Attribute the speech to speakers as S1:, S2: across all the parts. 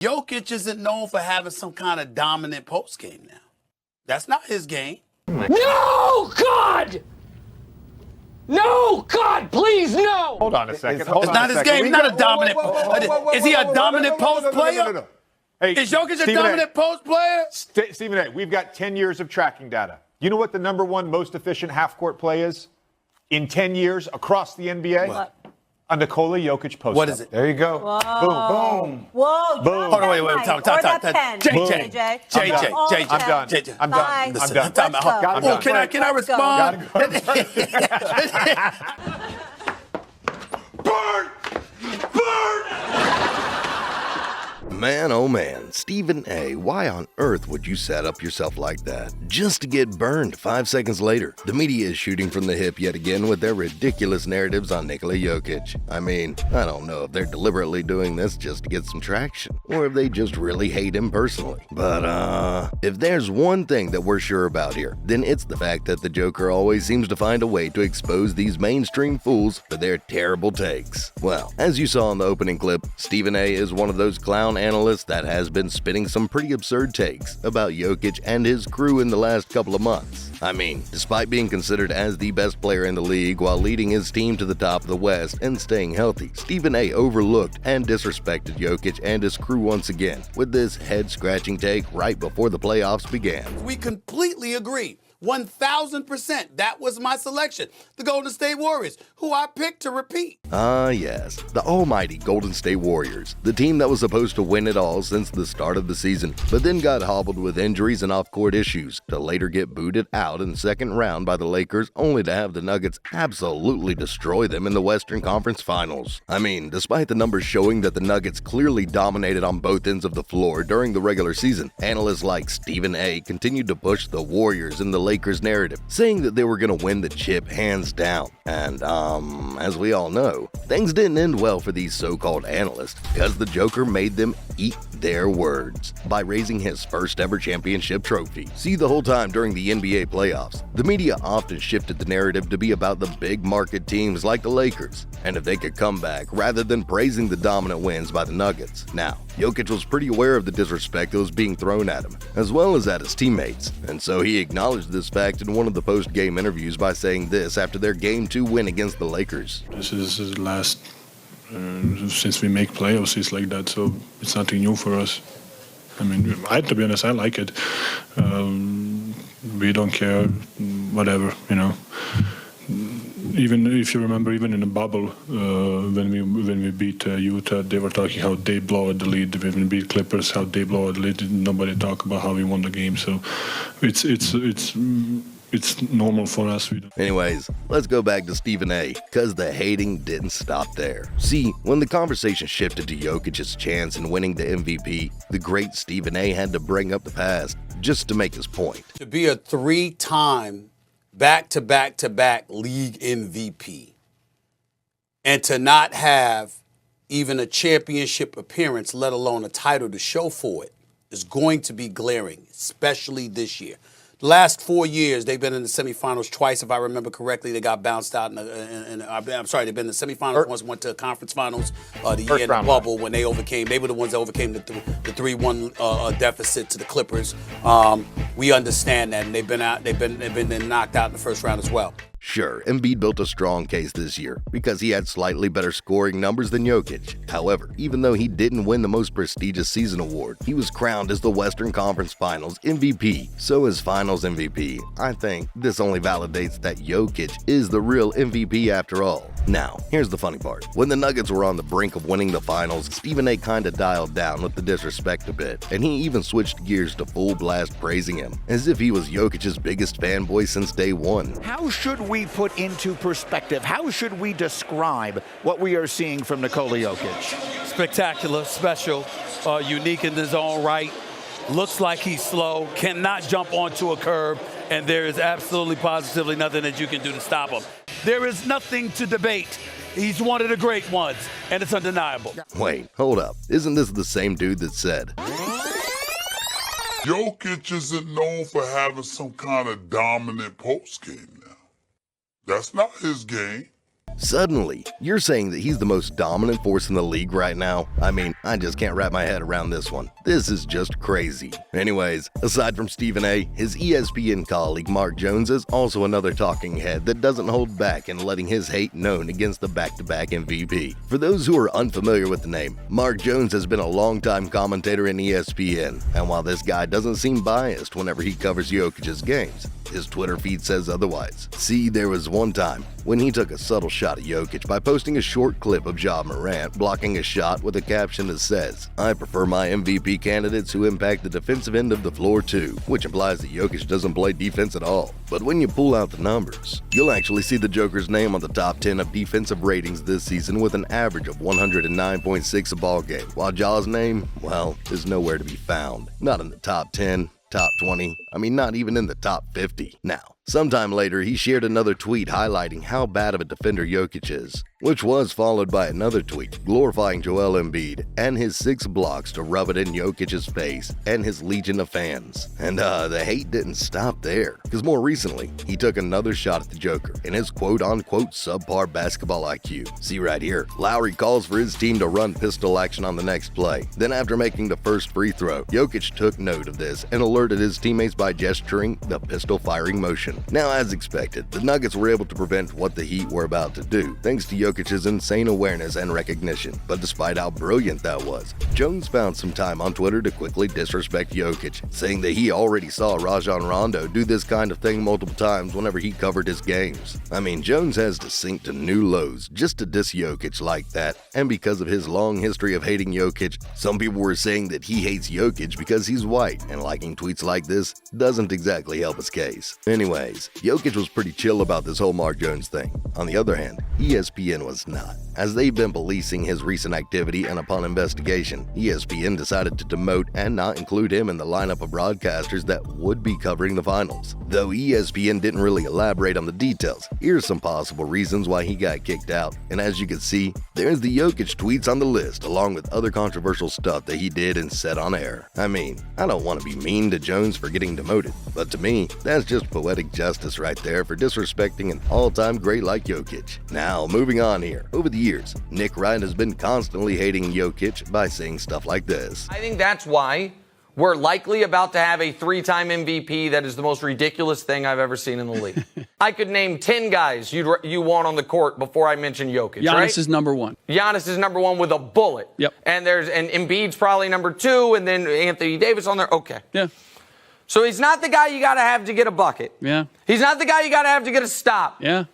S1: Jokic isn't known for having some kind of dominant post game now. That's not his game.
S2: No, God! No, God, please, no!
S3: Hold on a second.
S1: It's not his game. He's not a dominant. Is he a dominant post player?
S3: No. Hey,
S1: Is Jokic a dominant post player?
S3: Stephen A., we've got 10 years of tracking data. You know what the #1 most efficient half-court play is in 10 years across the NBA?
S1: What?
S3: A Nikola Jokic post.
S1: What is it?
S3: There you go.
S4: Whoa.
S3: Boom.
S4: Whoa.
S3: Boom.
S1: Hold on, wait.
S4: JJ.
S1: JJ.
S3: I'm done.
S1: JJ.
S3: I'm done.
S1: Listen,
S3: I'm done.
S1: I'm done. Can I respond?
S5: Man, oh man, Stephen A., why on earth would you set up yourself like that? Just to get burned 5 seconds later. The media is shooting from the hip yet again with their ridiculous narratives on Nikola Jokic. I mean, I don't know if they're deliberately doing this just to get some traction, or if they just really hate him personally. But, if there's one thing that we're sure about here, then it's the fact that the Joker always seems to find a way to expose these mainstream fools for their terrible takes. Well, as you saw in the opening clip, Stephen A. is one of those clown analyst that has been spitting some pretty absurd takes about Jokic and his crew in the last couple of months. I mean, despite being considered as the best player in the league while leading his team to the top of the West and staying healthy, Stephen A. overlooked and disrespected Jokic and his crew once again with this head-scratching take right before the playoffs began.
S1: We completely agree. 1,000%. That was my selection. The Golden State Warriors, who I picked to repeat.
S5: Yes, the almighty Golden State Warriors, the team that was supposed to win it all since the start of the season, but then got hobbled with injuries and off-court issues to later get booted out in the second round by the Lakers, only to have the Nuggets absolutely destroy them in the Western Conference Finals. I mean, despite the numbers showing that the Nuggets clearly dominated on both ends of the floor during the regular season, analysts like Stephen A. continued to push the Warriors in the Lakers narrative, saying that they were going to win the chip hands down. And, as we all know, things didn't end well for these so-called analysts because the Joker made them eat their words by raising his first ever championship trophy. See, the whole time during the NBA playoffs, the media often shifted the narrative to be about the big market teams like the Lakers, and if they could come back rather than praising the dominant wins by the Nuggets. Now, Jokic was pretty aware of the disrespect that was being thrown at him, as well as at his teammates, and so he acknowledged this fact in one of the post-game interviews by saying this after their Game 2 win against the Lakers.
S6: This is the last, since we make playoffs, it's like that, so it's nothing new for us. I mean, to be honest, I like it. We don't care, whatever, you know. Even if you remember, even in the bubble, when we beat Utah, they were talking how they blow out the lead. When we beat Clippers, how they blow out the lead. Nobody talk about how we won the game. So it's normal for us.
S5: Anyways, let's go back to Stephen A., because the hating didn't stop there. See, when the conversation shifted to Jokic's chance in winning the MVP, the great Stephen A. had to bring up the past just to make his point.
S1: To be a 3-time back-to-back league MVP and to not have even a championship appearance, let alone a title to show for it, is going to be glaring, especially this year. The last 4 years, they've been in the semifinals twice, if I remember correctly. They got bounced out. They've been in the semifinals once, went to conference finals. The year in the bubble when they were the ones that overcame the 3-1 deficit to the Clippers. We understand that, and they've been knocked out in the first round as well.
S5: Sure, Embiid built a strong case this year because he had slightly better scoring numbers than Jokic. However, even though he didn't win the most prestigious season award, he was crowned as the Western Conference Finals MVP. So as Finals MVP, I think this only validates that Jokic is the real MVP after all. Now, here's the funny part. When the Nuggets were on the brink of winning the finals, Stephen A. kinda dialed down with the disrespect a bit, and he even switched gears to full blast praising him, as if he was Jokic's biggest fanboy since day one.
S7: How should we put into perspective, how should we describe what we are seeing from Nikola Jokic?
S8: Spectacular, special, unique in his own right. Looks like he's slow, cannot jump onto a curb, and there is absolutely positively nothing that you can do to stop him. There is nothing to debate. He's one of the great ones, and it's undeniable.
S5: Wait, hold up. Isn't this the same dude that said,
S9: Jokic isn't known for having some kind of dominant post game now. That's not his game.
S5: Suddenly, you're saying that he's the most dominant force in the league right now? I mean, I just can't wrap my head around this one. This is just crazy. Anyways, aside from Stephen A., his ESPN colleague Mark Jones is also another talking head that doesn't hold back in letting his hate known against the back-to-back MVP. For those who are unfamiliar with the name, Mark Jones has been a longtime commentator in ESPN, and while this guy doesn't seem biased whenever he covers Jokic's games, his Twitter feed says otherwise. See, there was one time when he took a subtle shot at Jokic by posting a short clip of JimmerRange blocking a shot with a caption that says, "I prefer my MVP candidates who impact the defensive end of the floor too," which implies that Jokic doesn't play defense at all. But when you pull out the numbers, you'll actually see the Joker's name on the top 10 of defensive ratings this season with an average of 109.6 a ball game, while Ja's name, well, is nowhere to be found. Not in the top 10. Top 20, not even in the top 50. Now, sometime later, he shared another tweet highlighting how bad of a defender Jokic is, which was followed by another tweet glorifying Joel Embiid and his 6 blocks to rub it in Jokic's face and his legion of fans. And the hate didn't stop there, because more recently, he took another shot at the Joker in his quote-unquote subpar basketball IQ. See right here, Lowry calls for his team to run pistol action on the next play. Then after making the first free throw, Jokic took note of this and alerted his teammates by gesturing the pistol firing motion. Now, as expected, the Nuggets were able to prevent what the Heat were about to do, thanks to Jokic's insane awareness and recognition. But despite how brilliant that was, Jones found some time on Twitter to quickly disrespect Jokic, saying that he already saw Rajon Rondo do this kind of thing multiple times whenever he covered his games. Jones has to sink to new lows just to diss Jokic like that, and because of his long history of hating Jokic, some people were saying that he hates Jokic because he's white, and liking tweets like this doesn't exactly help his case. Anyways, Jokic was pretty chill about this whole Mark Jones thing. On the other hand, ESPN was not, as they've been policing his recent activity, and upon investigation, ESPN decided to demote and not include him in the lineup of broadcasters that would be covering the finals. Though ESPN didn't really elaborate on the details, here's some possible reasons why he got kicked out. And as you can see, there's the Jokic tweets on the list, along with other controversial stuff that he did and said on air. I don't want to be mean to Jones for getting demoted, but to me, that's just poetic justice right there for disrespecting an all-time great like Jokic. Now, moving on here. Over the years, Nick Wright has been constantly hating Jokic by saying stuff like this.
S2: I think that's why we're likely about to have a 3-time MVP that is the most ridiculous thing I've ever seen in the league. I could name 10 guys you want on the court before I mention Jokic,
S4: Giannis
S2: right?
S4: is number 1.
S2: Giannis is number 1 with a bullet.
S4: Yep.
S2: And Embiid's probably number 2, and then Anthony Davis on there. Okay.
S4: Yeah.
S2: So he's not the guy you got to have to get a bucket.
S4: Yeah.
S2: He's not the guy you got to have to get a stop.
S4: Yeah.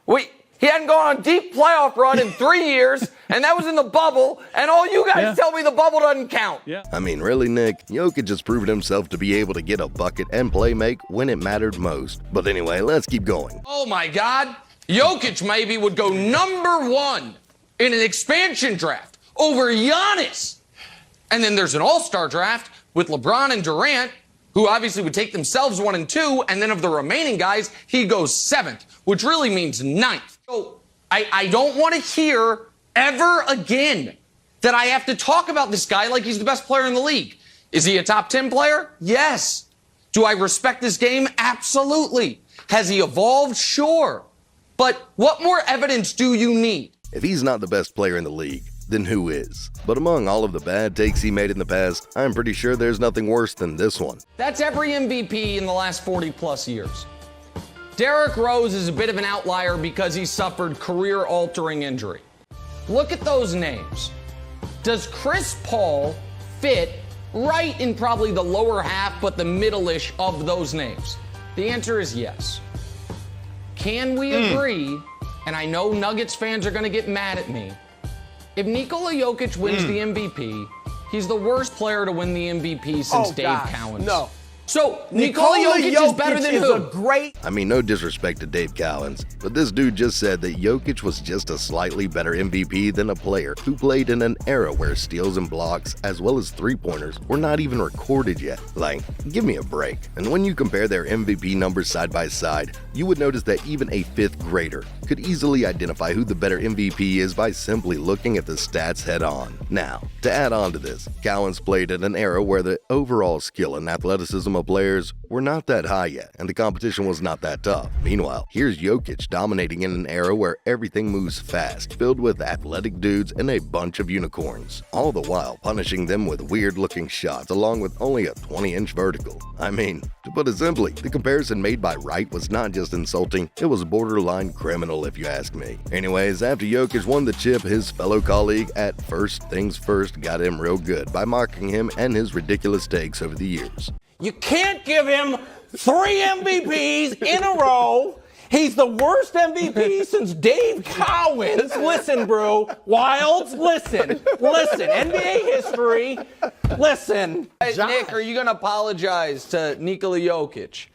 S2: He hadn't gone on a deep playoff run in 3 years, and that was in the bubble, and all you guys tell me the bubble doesn't count.
S4: Yeah.
S5: Really, Nick? Jokic has proven himself to be able to get a bucket and play make when it mattered most. But anyway, let's keep going.
S2: Oh, my God. Jokic maybe would go number 1 in an expansion draft over Giannis. And then there's an all-star draft with LeBron and Durant, who obviously would take themselves 1 and 2, and then of the remaining guys, he goes 7th, which really means 9th. So I don't want to hear ever again that I have to talk about this guy like he's the best player in the league. Is he a top 10 player? Yes. Do I respect this game? Absolutely. Has he evolved? Sure. But what more evidence do you need?
S5: If he's not the best player in the league, then who is? But among all of the bad takes he made in the past, I'm pretty sure there's nothing worse than this one.
S2: That's every MVP in the last 40-plus years. Derrick Rose is a bit of an outlier because he suffered career-altering injury. Look at those names. Does Chris Paul fit right in probably the lower half, but the middle-ish of those names? The answer is yes. Can we agree, and I know Nuggets fans are going to get mad at me, if Nikola Jokic wins the MVP, he's the worst player to win the MVP since Dave Cowens.
S10: No.
S2: So, Nikola Jokic is better than who?
S5: No disrespect to Dave Cowens, but this dude just said that Jokic was just a slightly better MVP than a player who played in an era where steals and blocks, as well as three-pointers, were not even recorded yet. Give me a break. And when you compare their MVP numbers side by side, you would notice that even a 5th grader could easily identify who the better MVP is by simply looking at the stats head on. Now, to add on to this, Cowens played in an era where the overall skill and athleticism of players were not that high yet, and the competition was not that tough. Meanwhile, here's Jokic dominating in an era where everything moves fast, filled with athletic dudes and a bunch of unicorns, all the while punishing them with weird-looking shots along with only a 20-inch vertical. I mean, to put it simply, the comparison made by Wright was not just insulting, it was borderline criminal if you ask me. Anyways, after Jokic won the chip, his fellow colleague at First Things First got him real good by mocking him and his ridiculous takes over the years.
S4: You can't give him 3 MVPs in a row. He's the worst MVP since Dave Cowens. Listen, bro. Wilds, listen. NBA history, listen.
S2: Hey, Nick, are you going to apologize to Nikola Jokic?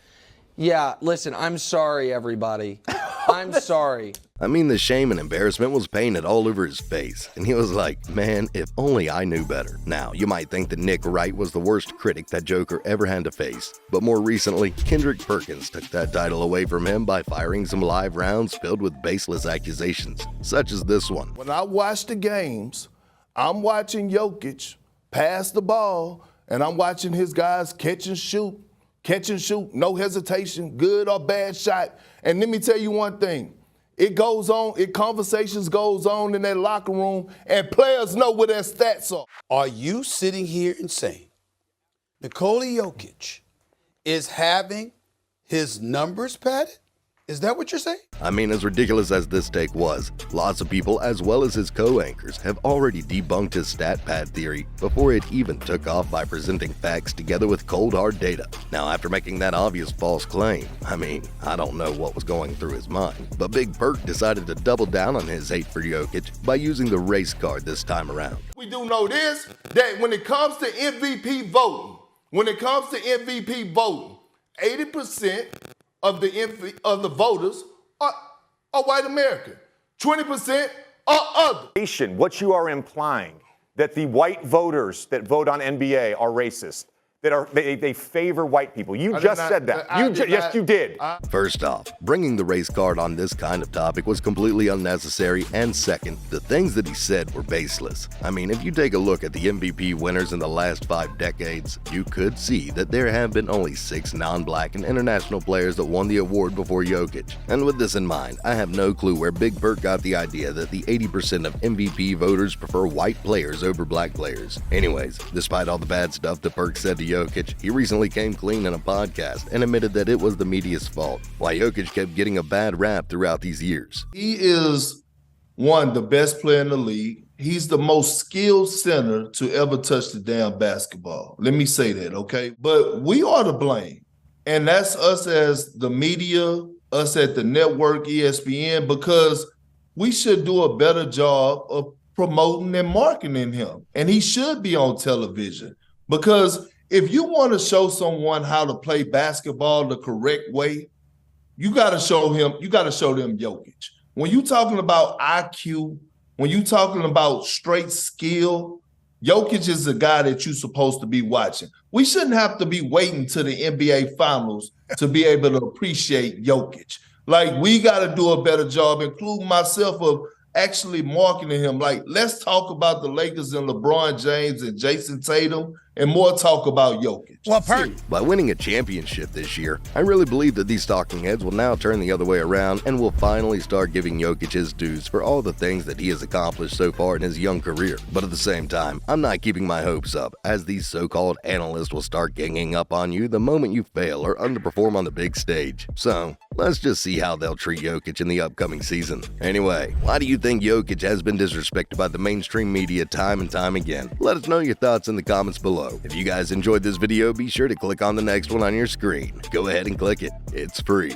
S2: Yeah, listen, I'm sorry, everybody. I'm sorry.
S5: I mean, the shame and embarrassment was painted all over his face, and he was like, man, if only I knew better. Now, you might think that Nick Wright was the worst critic that Joker ever had to face, but more recently, Kendrick Perkins took that title away from him by firing some live rounds filled with baseless accusations, such as this one.
S9: When I watch the games, I'm watching Jokic pass the ball, and I'm watching his guys catch and shoot, no hesitation, good or bad shot. And let me tell you one thing. It goes on, conversations goes on in that locker room, and players know what their stats are.
S1: Are you sitting here and saying Nikola Jokic is having his numbers padded? Is that what you're saying?
S5: I mean, as ridiculous as this take was, lots of people, as well as his co-anchors, have already debunked his stat pad theory before it even took off by presenting facts together with cold hard data. Now, after making that obvious false claim, I mean, I don't know what was going through his mind, but Big Perk decided to double down on his hate for Jokic by using the race card this time around.
S9: We do know this, that when it comes to MVP voting, 80% of the voters are white American. 20% are other.
S3: What you are implying, that the white voters that vote on NBA are racist, that they favor white people. You just said that. Yes, you did.
S5: First off, bringing the race card on this kind of topic was completely unnecessary, and second, the things that he said were baseless. I mean, if you take a look at the MVP winners in the last 5 decades, you could see that there have been only 6 non-black and international players that won the award before Jokic. And with this in mind, I have no clue where Big Perk got the idea that the 80% of MVP voters prefer white players over black players. Anyways, despite all the bad stuff that Perk said to Jokic, he recently came clean in a podcast and admitted that it was the media's fault, while Jokic kept getting a bad rap throughout these years.
S9: He is the best player in the league. He's the most skilled center to ever touch the damn basketball. Let me say that, okay? But we are to blame. And that's us as the media, us at the network, ESPN, because we should do a better job of promoting and marketing him. And he should be on television, because if you want to show someone how to play basketball the correct way, you got to show them Jokic. When you're talking about IQ, when you're talking about straight skill, Jokic is the guy that you're supposed to be watching. We shouldn't have to be waiting to the NBA Finals to be able to appreciate Jokic. Like, we got to do a better job, including myself, of actually marketing him. Like, let's talk about the Lakers and LeBron James and Jason Tatum, and more talk about Jokic.
S4: Well, Perk.
S5: By winning a championship this year, I really believe that these talking heads will now turn the other way around and will finally start giving Jokic his dues for all the things that he has accomplished so far in his young career. But at the same time, I'm not keeping my hopes up, as these so-called analysts will start ganging up on you the moment you fail or underperform on the big stage. So, let's just see how they'll treat Jokic in the upcoming season. Anyway, why do you think Jokic has been disrespected by the mainstream media time and time again? Let us know your thoughts in the comments below. If you guys enjoyed this video, be sure to click on the next one on your screen. Go ahead and click it. It's free.